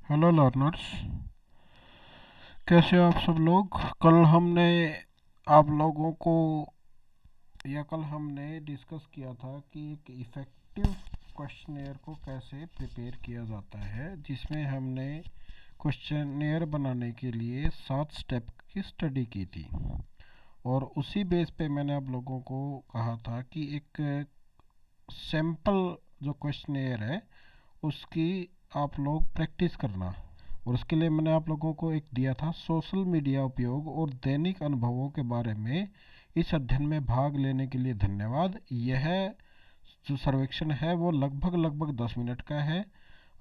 Hello learners, कैसे हो आप सब लोग। कल हमने आप लोगों को कल हमने डिस्कस किया था कि एक इफ़ेक्टिव क्वेश्चनेयर को कैसे प्रिपेयर किया जाता है, जिसमें हमने क्वेश्चनेयर बनाने के लिए 7 स्टेप की स्टडी की थी। और उसी बेस पे मैंने आप लोगों को कहा था कि एक सैम्पल जो क्वेश्चनेयर है उसकी आप लोग प्रैक्टिस करना। और उसके लिए मैंने आप लोगों को एक दिया था सोशल मीडिया उपयोग और दैनिक अनुभवों के बारे में। इस अध्ययन में भाग लेने के लिए धन्यवाद। यह जो सर्वेक्षण है वो लगभग 10 मिनट का है।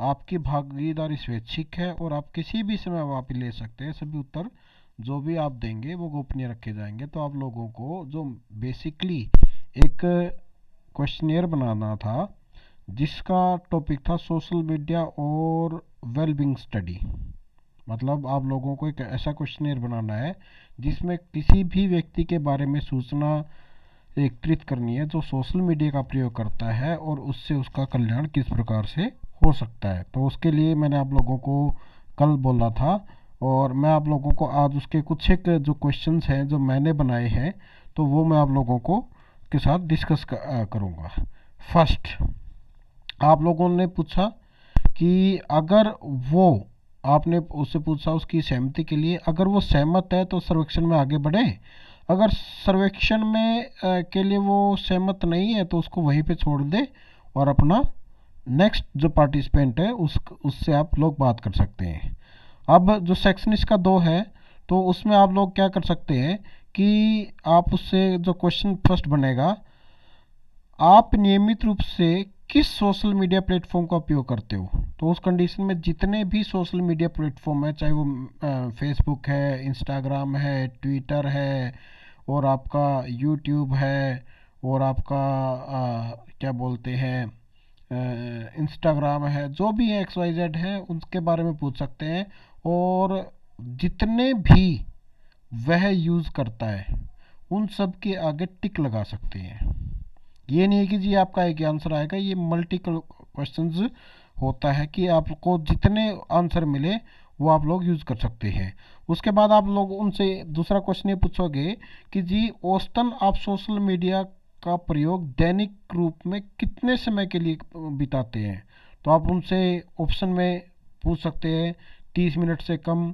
आपकी भागीदारी स्वैच्छिक है और आप किसी भी समय वापस ले सकते हैं। सभी उत्तर जो भी आप देंगे वो गोपनीय रखे जाएंगे। तो आप लोगों को जो बेसिकली एक क्वेश्चनियर बनाना था जिसका टॉपिक था सोशल मीडिया और वेलबींग स्टडी। मतलब आप लोगों को एक ऐसा क्वेश्चनियर बनाना है जिसमें किसी भी व्यक्ति के बारे में सूचना एकत्रित करनी है जो सोशल मीडिया का प्रयोग करता है और उससे उसका कल्याण किस प्रकार से हो सकता है। तो उसके लिए मैंने आप लोगों को कल बोला था और मैं आप लोगों को आज उसके कुछ एक जो क्वेश्चंस हैं जो मैंने बनाए हैं तो वो मैं आप लोगों को के साथ डिस्कस करूँगा। फर्स्ट, आप लोगों ने पूछा कि अगर वो आपने उससे पूछा उसकी सहमति के लिए, अगर वो सहमत है तो सर्वेक्षण में आगे बढ़े। अगर सर्वेक्षण में के लिए वो सहमत नहीं है तो उसको वहीं पे छोड़ दे और अपना नेक्स्ट जो पार्टिसिपेंट है उससे आप लोग बात कर सकते हैं। अब जो सेक्शन इसका 2 है तो उसमें आप लोग क्या कर सकते हैं कि आप उससे जो क्वेश्चन फर्स्ट बनेगा, आप नियमित रूप से किस सोशल मीडिया प्लेटफॉर्म का उपयोग करते हो। तो उस कंडीशन में जितने भी सोशल मीडिया प्लेटफॉर्म है, चाहे वो फेसबुक है, इंस्टाग्राम है, ट्विटर है और आपका यूट्यूब है और आपका क्या बोलते हैं इंस्टाग्राम है, जो भी है एक्स वाई जेड है, उसके बारे में पूछ सकते हैं। और जितने भी वह यूज़ करता है उन सब के आगे टिक लगा सकते हैं। ये नहीं है कि जी आपका एक आंसर आएगा, ये मल्टीपल क्वेश्चंस होता है कि आपको जितने आंसर मिले वो आप लोग यूज़ कर सकते हैं। उसके बाद आप लोग उनसे दूसरा क्वेश्चन ये पूछोगे कि जी औसतन आप सोशल मीडिया का प्रयोग दैनिक रूप में कितने समय के लिए बिताते हैं। तो आप उनसे ऑप्शन में पूछ सकते हैं 30 मिनट से कम,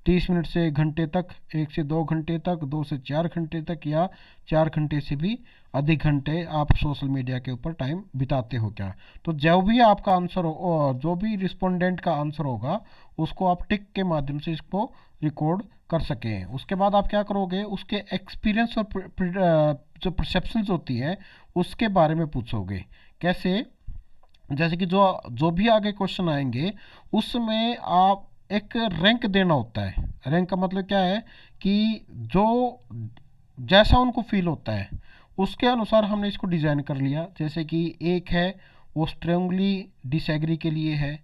30 मिनट से 1 घंटे तक, 1 से 2 घंटे तक, 2 से 4 घंटे तक, या 4 घंटे से भी अधिक घंटे आप सोशल मीडिया के ऊपर टाइम बिताते हो क्या। तो जो भी आपका आंसर हो, जो भी रिस्पोंडेंट का आंसर होगा उसको आप टिक के माध्यम से इसको रिकॉर्ड कर सकें। उसके बाद आप क्या करोगे, उसके एक्सपीरियंस और जो परसेप्शंस होती हैं उसके बारे में पूछोगे। कैसे, जैसे कि जो जो भी आगे क्वेश्चन आएंगे उसमें आप एक रैंक देना होता है। रैंक का मतलब क्या है कि जो जैसा उनको फील होता है उसके अनुसार हमने इसको डिज़ाइन कर लिया। जैसे कि 1 है वो स्ट्रांगली डिसएग्री के लिए है,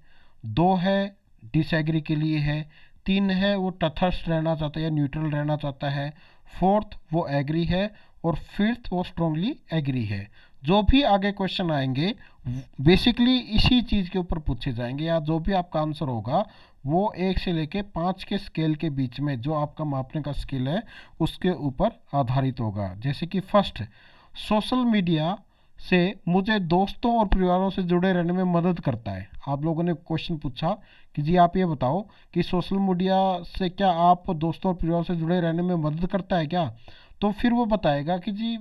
2 है डिसएग्री के लिए है, 3 है वो तटस्थ रहना चाहता है या न्यूट्रल रहना चाहता है, 4th वो एग्री है और 5th वो स्ट्रांगली एग्री है। जो भी आगे क्वेश्चन आएंगे बेसिकली इसी चीज़ के ऊपर पूछे जाएंगे, या जो भी आपका आंसर होगा वो 1 से लेके 5 के स्केल के बीच में जो आपका मापने का स्केल है उसके ऊपर आधारित होगा। जैसे कि फर्स्ट, सोशल मीडिया से मुझे दोस्तों और परिवारों से जुड़े रहने में मदद करता है। आप लोगों ने क्वेश्चन पूछा कि जी आप ये बताओ कि सोशल मीडिया से क्या आप दोस्तों और परिवारों से जुड़े रहने में मदद करता है क्या। तो फिर वो बताएगा कि जी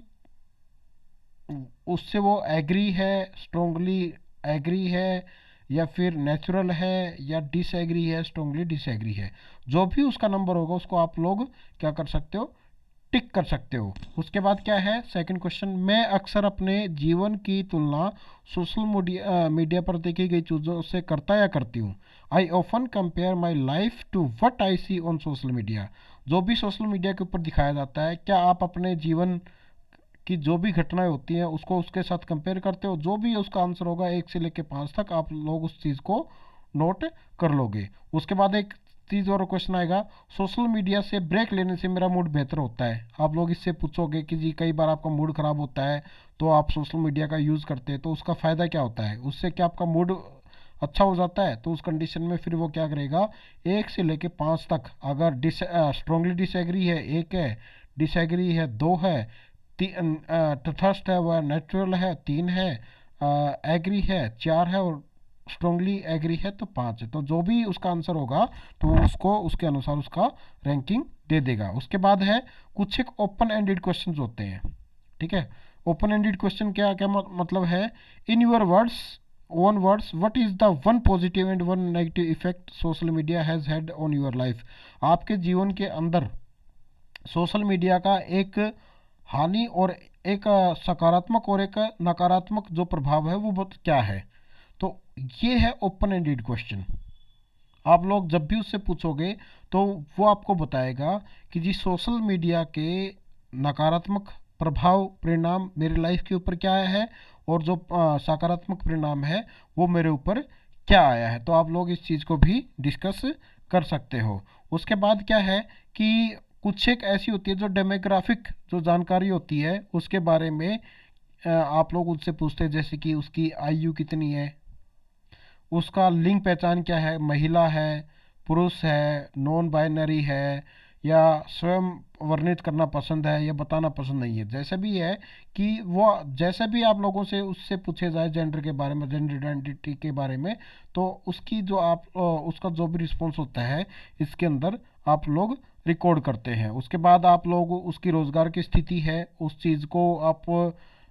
उससे वो एग्री है, स्ट्रोंगली एग्री है, या फिर नेचुरल है, या डिसएग्री है, स्ट्रोंगली डिसएग्री है। जो भी उसका नंबर होगा उसको आप लोग क्या कर सकते हो, टिक कर सकते हो। उसके बाद क्या है सेकंड क्वेश्चन, मैं अक्सर अपने जीवन की तुलना सोशल मीडिया पर देखी गई चीज़ों से करता या करती हूँ। I often compare my life to what I see on social media. जो भी सोशल मीडिया के ऊपर दिखाया जाता है, क्या आप अपने जीवन कि जो भी घटनाएं होती हैं उसको उसके साथ कंपेयर करते हो। जो भी उसका आंसर होगा 1 से लेकर 5 तक आप लोग उस चीज़ को नोट कर लोगे। उसके बाद एक चीज़ और क्वेश्चन आएगा, सोशल मीडिया से ब्रेक लेने से मेरा मूड बेहतर होता है। आप लोग इससे पूछोगे कि जी कई बार आपका मूड ख़राब होता है तो आप सोशल मीडिया का यूज़ करते हैं तो उसका फ़ायदा क्या होता है, उससे क्या आपका मूड अच्छा हो जाता है, तो उस कंडीशन में फिर वो क्या करेगा, 1 से लेके 5 तक, अगर स्ट्रांगली डिसएग्री है 1 है, डिसएग्री है 2 है, तटस्थ है वह नेचुरल है 3 है, एग्री है 4 है, और स्ट्रांगली एग्री है तो 5 है। तो जो भी उसका आंसर होगा तो वो उसको उसके अनुसार उसका रैंकिंग दे देगा। उसके बाद है कुछ एक ओपन एंडेड क्वेश्चंस होते हैं, ठीक है। ओपन एंडेड क्वेश्चन क्या क्या मतलब है, in your words, own words, what is the one positive and one negative effect social media has had on your life. आपके जीवन के अंदर सोशल मीडिया का एक हानि और एक सकारात्मक और एक नकारात्मक जो प्रभाव है वो क्या है। तो ये है ओपन एंडेड क्वेश्चन। आप लोग जब भी उससे पूछोगे तो वो आपको बताएगा कि जी सोशल मीडिया के नकारात्मक प्रभाव परिणाम मेरी लाइफ के ऊपर क्या आया है, और जो सकारात्मक परिणाम है वो मेरे ऊपर क्या आया है। तो आप लोग इस चीज़ को भी डिस्कस कर सकते हो। उसके बाद क्या है कि कुछ एक ऐसी होती है जो डेमोग्राफिक जो जानकारी होती है उसके बारे में आप लोग उससे पूछते हैं, जैसे कि उसकी आयु कितनी है, उसका लिंग पहचान क्या है, महिला है, पुरुष है, नॉन बाइनरी है, या स्वयं वर्णित करना पसंद है या बताना पसंद नहीं है। जैसे भी है कि वो जैसे भी आप लोगों से उससे पूछे जाए जेंडर के बारे में, जेंडर आइडेंटिटी के बारे में, तो उसकी जो आप उसका जो भी रिस्पॉन्स होता है इसके अंदर आप लोग रिकॉर्ड करते हैं। उसके बाद आप लोग उसकी रोज़गार की स्थिति है उस चीज़ को आप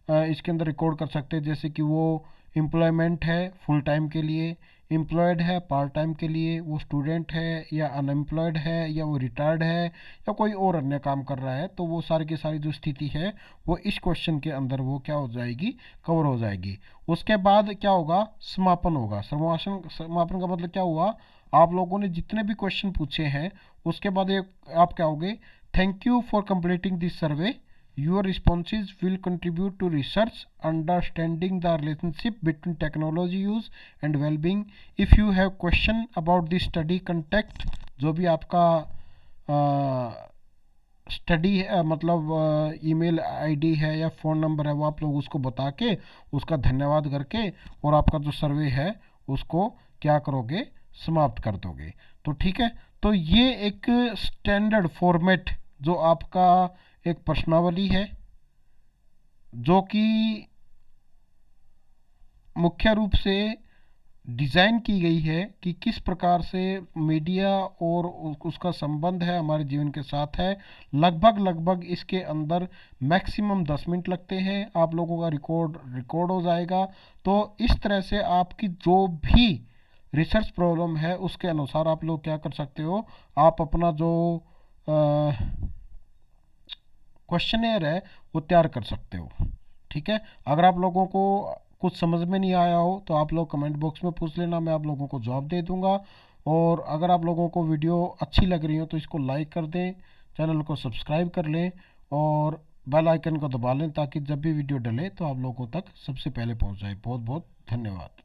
इसके अंदर रिकॉर्ड कर सकते हैं, जैसे कि वो एम्प्लॉयमेंट है फुल टाइम के लिए, एम्प्लॉयड है पार्ट टाइम के लिए, वो स्टूडेंट है या अनएम्प्लॉयड है, या वो रिटायर्ड है या कोई और अन्य काम कर रहा है। तो वो सारी की सारी जो स्थिति है वो इस क्वेश्चन के अंदर वो क्या हो जाएगी, कवर हो जाएगी। उसके बाद क्या होगा, समापन होगा। समापन का मतलब क्या हुआ, आप लोगों ने जितने भी क्वेश्चन पूछे हैं उसके बाद एक आप क्या होगे, thank you for completing this survey, your responses will contribute to research understanding the relationship between technology use and well-being. If you have question about the study, contact जो भी आपका स्टडी मतलब ईमेल आईडी है या phone number है वो आप लोग उसको बता के उसका धन्यवाद करके और आपका जो सर्वे है उसको क्या करोगे, समाप्त कर दोगे। तो ठीक है, तो ये एक स्टैंडर्ड फॉर्मेट जो आपका एक प्रश्नावली है जो कि मुख्य रूप से डिज़ाइन की गई है कि किस प्रकार से मीडिया और उसका संबंध है हमारे जीवन के साथ है। लगभग इसके अंदर मैक्सिमम 10 मिनट लगते हैं, आप लोगों का रिकॉर्ड हो जाएगा। तो इस तरह से आपकी जो भी रिसर्च प्रॉब्लम है उसके अनुसार आप लोग क्या कर सकते हो, आप अपना जो क्वेश्चनेयर है वो तैयार कर सकते हो। ठीक है, अगर आप लोगों को कुछ समझ में नहीं आया हो तो आप लोग कमेंट बॉक्स में पूछ लेना, मैं आप लोगों को जवाब दे दूंगा। और अगर आप लोगों को वीडियो अच्छी लग रही हो तो इसको लाइक कर दें, चैनल को सब्सक्राइब कर लें और बेल आइकन को दबा लें ताकि जब भी वीडियो डले तो आप लोगों तक सबसे पहले पहुंच जाए। बहुत बहुत धन्यवाद।